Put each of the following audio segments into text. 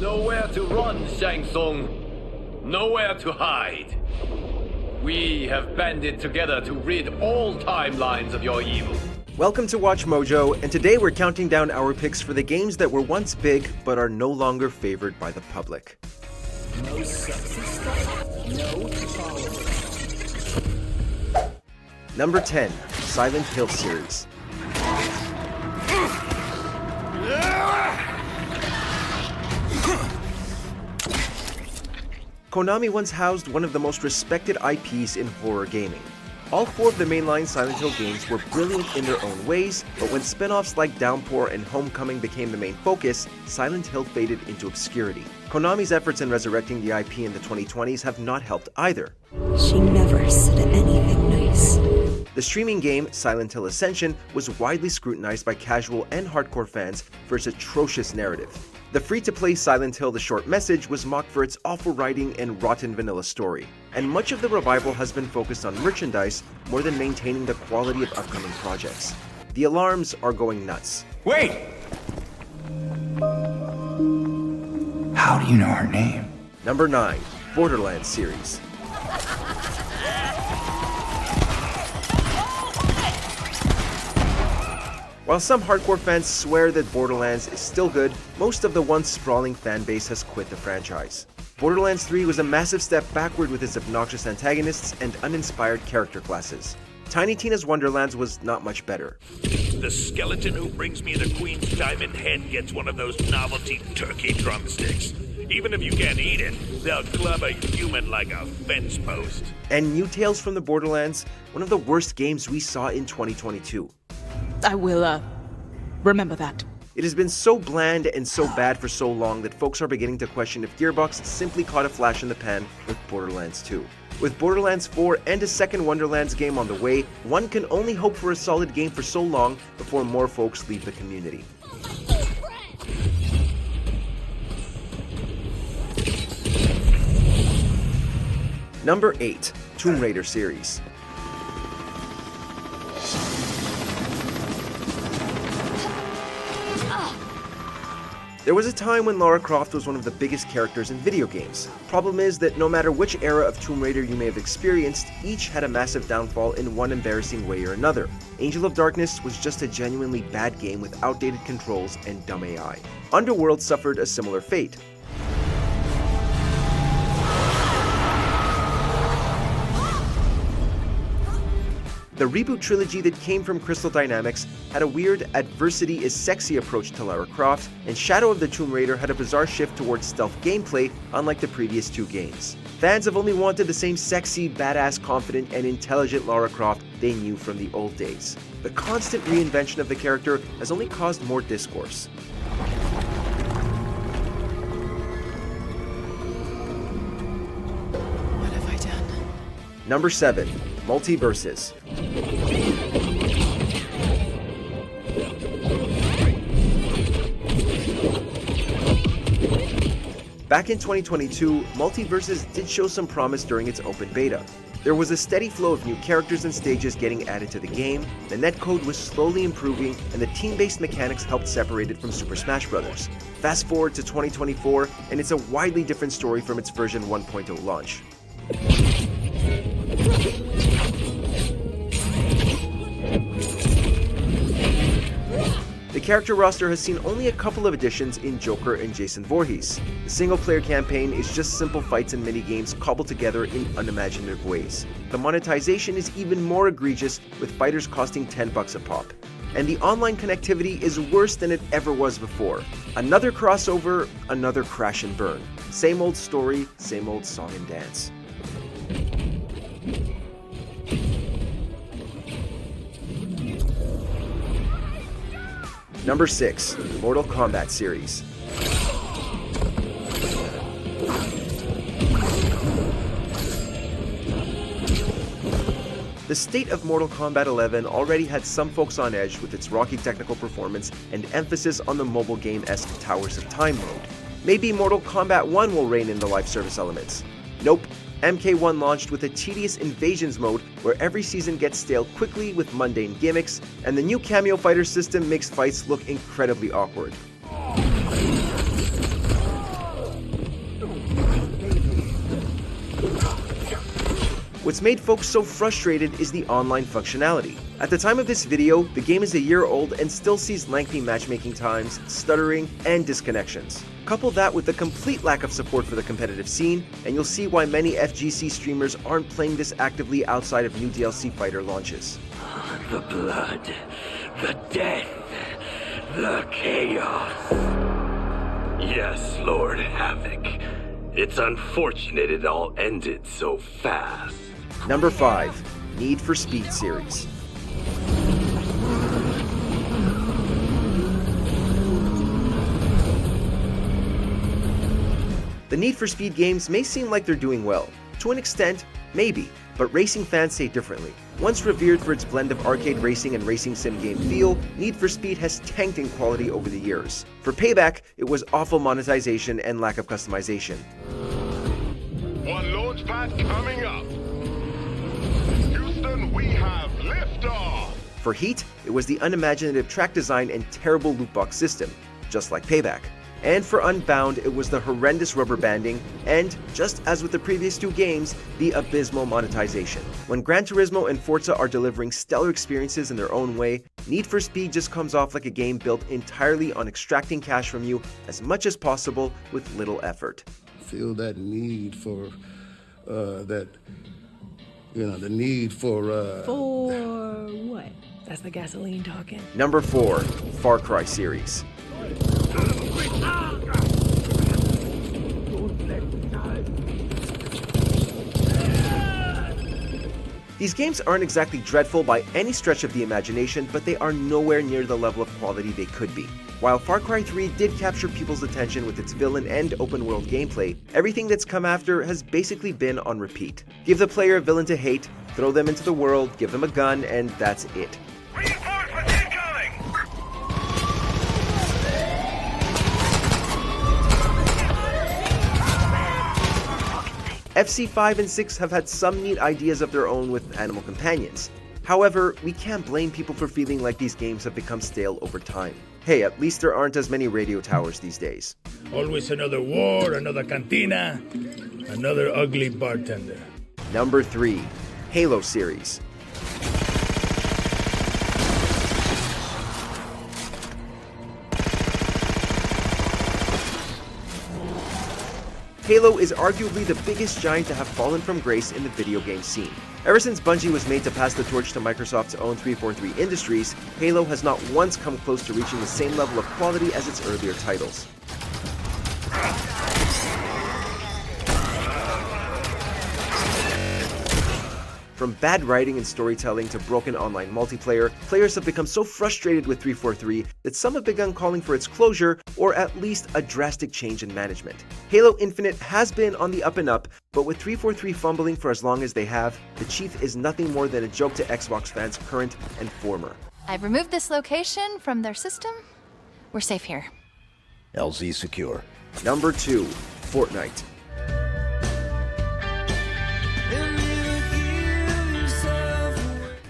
Nowhere to run, Shang Tsung. Nowhere to hide. We have banded together to rid all timelines of your evil. Welcome to Watch Mojo, and today we're counting down our picks for the games that were once big but are no longer favored by the public. No sexy stuff, no followers. Number 10, Silent Hill series. Konami once housed one of the most respected IPs in horror gaming. All four of the mainline Silent Hill games were brilliant in their own ways, but when spin-offs like Downpour and Homecoming became the main focus, Silent Hill faded into obscurity. Konami's efforts in resurrecting the IP in the 2020s have not helped either. She never said anything nice. The streaming game, Silent Hill Ascension, was widely scrutinized by casual and hardcore fans for its atrocious narrative. The free-to-play Silent Hill: The Short Message was mocked for its awful writing and rotten vanilla story, and much of the revival has been focused on merchandise more than maintaining the quality of upcoming projects. The alarms are going nuts. Wait! How do you know her name? Number 9, Borderlands series. While some hardcore fans swear that Borderlands is still good, most of the once sprawling fanbase has quit the franchise. Borderlands 3 was a massive step backward with its obnoxious antagonists and uninspired character classes. Tiny Tina's Wonderlands was not much better. The skeleton who brings me the Queen's Diamond Head gets one of those novelty turkey drumsticks. Even if you can't eat it, they'll club a human like a fence post. And New Tales from the Borderlands, one of the worst games we saw in 2022. I will, remember that. It has been so bland and so bad for so long that folks are beginning to question if Gearbox simply caught a flash in the pan with Borderlands 2. With Borderlands 4 and a second Wonderlands game on the way, one can only hope for a solid game for so long before more folks leave the community. Number 8, Tomb Raider series. There was a time when Lara Croft was one of the biggest characters in video games. Problem is that no matter which era of Tomb Raider you may have experienced, each had a massive downfall in one embarrassing way or another. Angel of Darkness was just a genuinely bad game with outdated controls and dumb AI. Underworld suffered a similar fate. The reboot trilogy that came from Crystal Dynamics had a weird adversity is sexy approach to Lara Croft, and Shadow of the Tomb Raider had a bizarre shift towards stealth gameplay unlike the previous two games. Fans have only wanted the same sexy, badass, confident, and intelligent Lara Croft they knew from the old days. The constant reinvention of the character has only caused more discourse. What have I done? Number 7, Multiverses. Back in 2022, Multiverses did show some promise during its open beta. There was a steady flow of new characters and stages getting added to the game, the netcode was slowly improving, and the team-based mechanics helped separate it from Super Smash Bros. Fast forward to 2024, and it's a widely different story from its version 1.0 launch. The character roster has seen only a couple of additions in Joker and Jason Voorhees. The single-player campaign is just simple fights and mini-games cobbled together in unimaginative ways. The monetization is even more egregious, with fighters costing $10 a pop. And the online connectivity is worse than it ever was before. Another crossover, another crash and burn. Same old story, same old song and dance. Number 6, Mortal Kombat series. The state of Mortal Kombat 11 already had some folks on edge with its rocky technical performance and emphasis on the mobile game-esque Towers of Time mode. Maybe Mortal Kombat 1 will rein in the live service elements. Nope. MK1 launched with a tedious invasions mode where every season gets stale quickly with mundane gimmicks, and the new cameo fighter system makes fights look incredibly awkward. What's made folks so frustrated is the online functionality. At the time of this video, the game is a year old and still sees lengthy matchmaking times, stuttering, and disconnections. Couple that with the complete lack of support for the competitive scene, and you'll see why many FGC streamers aren't playing this actively outside of new DLC fighter launches. The blood, the death, the chaos. Yes, Lord Havoc. It's unfortunate it all ended so fast. Number 5. Need for Speed series. The Need for Speed games may seem like they're doing well. To an extent, maybe, but racing fans say differently. Once revered for its blend of arcade racing and racing sim game feel, Need for Speed has tanked in quality over the years. For Payback, it was awful monetization and lack of customization. One launch pad coming up. Houston, we have liftoff. For Heat, it was the unimaginative track design and terrible loot box system, just like Payback. And for Unbound, it was the horrendous rubber banding and, just as with the previous two games, the abysmal monetization. When Gran Turismo and Forza are delivering stellar experiences in their own way, Need for Speed just comes off like a game built entirely on extracting cash from you as much as possible with little effort. Feel that need for, the need for... For what? That's the gasoline talking. Number 4. Far Cry series. These games aren't exactly dreadful by any stretch of the imagination, but they are nowhere near the level of quality they could be. While Far Cry 3 did capture people's attention with its villain and open-world gameplay, everything that's come after has basically been on repeat. Give the player a villain to hate, throw them into the world, give them a gun, and that's it. FC5 and 6 have had some neat ideas of their own with animal companions. However, we can't blame people for feeling like these games have become stale over time. Hey, at least there aren't as many radio towers these days. Always another war, another cantina, another ugly bartender. Number 3. Halo series. Halo is arguably the biggest giant to have fallen from grace in the video game scene. Ever since Bungie was made to pass the torch to Microsoft's own 343 Industries, Halo has not once come close to reaching the same level of quality as its earlier titles. From bad writing and storytelling to broken online multiplayer, players have become so frustrated with 343 that some have begun calling for its closure or at least a drastic change in management. Halo Infinite has been on the up and up, but with 343 fumbling for as long as they have, the Chief is nothing more than a joke to Xbox fans current and former. I've removed this location from their system. We're safe here. LZ secure. Number 2. Fortnite.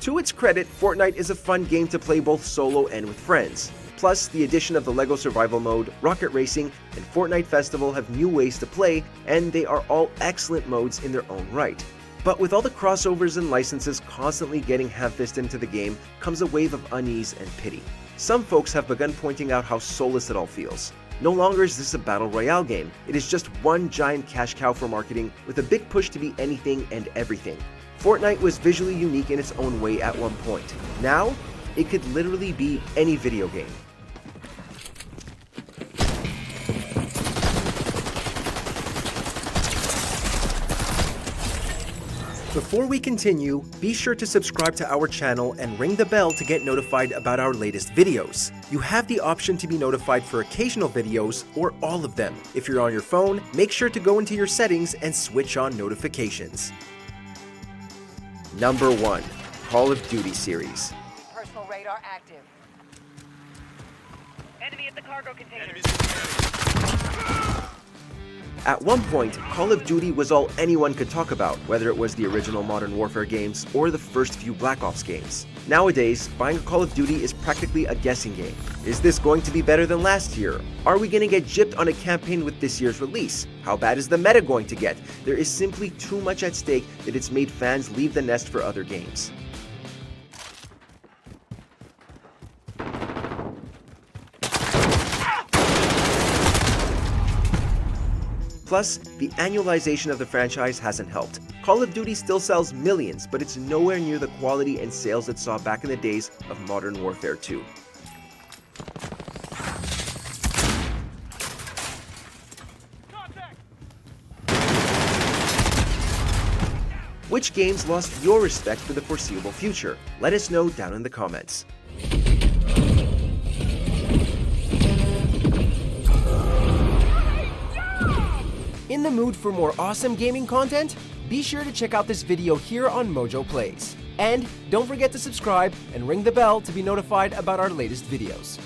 To its credit, Fortnite is a fun game to play both solo and with friends. Plus, the addition of the LEGO Survival Mode, Rocket Racing, and Fortnite Festival have new ways to play, and they are all excellent modes in their own right. But with all the crossovers and licenses constantly getting ham-fisted into the game, comes a wave of unease and pity. Some folks have begun pointing out how soulless it all feels. No longer is this a battle royale game, it is just one giant cash cow for marketing with a big push to be anything and everything. Fortnite was visually unique in its own way at one point. Now, it could literally be any video game. Before we continue, be sure to subscribe to our channel and ring the bell to get notified about our latest videos. You have the option to be notified for occasional videos or all of them. If you're on your phone, make sure to go into your settings and switch on notifications. Number 1. Call of Duty series. Personal radar active. Enemy at the cargo container. At one point, Call of Duty was all anyone could talk about, whether it was the original Modern Warfare games or the first few Black Ops games. Nowadays, buying a Call of Duty is practically a guessing game. Is this going to be better than last year? Are we going to get gypped on a campaign with this year's release? How bad is the meta going to get? There is simply too much at stake that it's made fans leave the nest for other games. Plus, the annualization of the franchise hasn't helped. Call of Duty still sells millions, but it's nowhere near the quality and sales it saw back in the days of Modern Warfare 2. Which games lost your respect for the foreseeable future? Let us know down in the comments. In the mood for more awesome gaming content? Be sure to check out this video here on Mojo Plays. And don't forget to subscribe and ring the bell to be notified about our latest videos.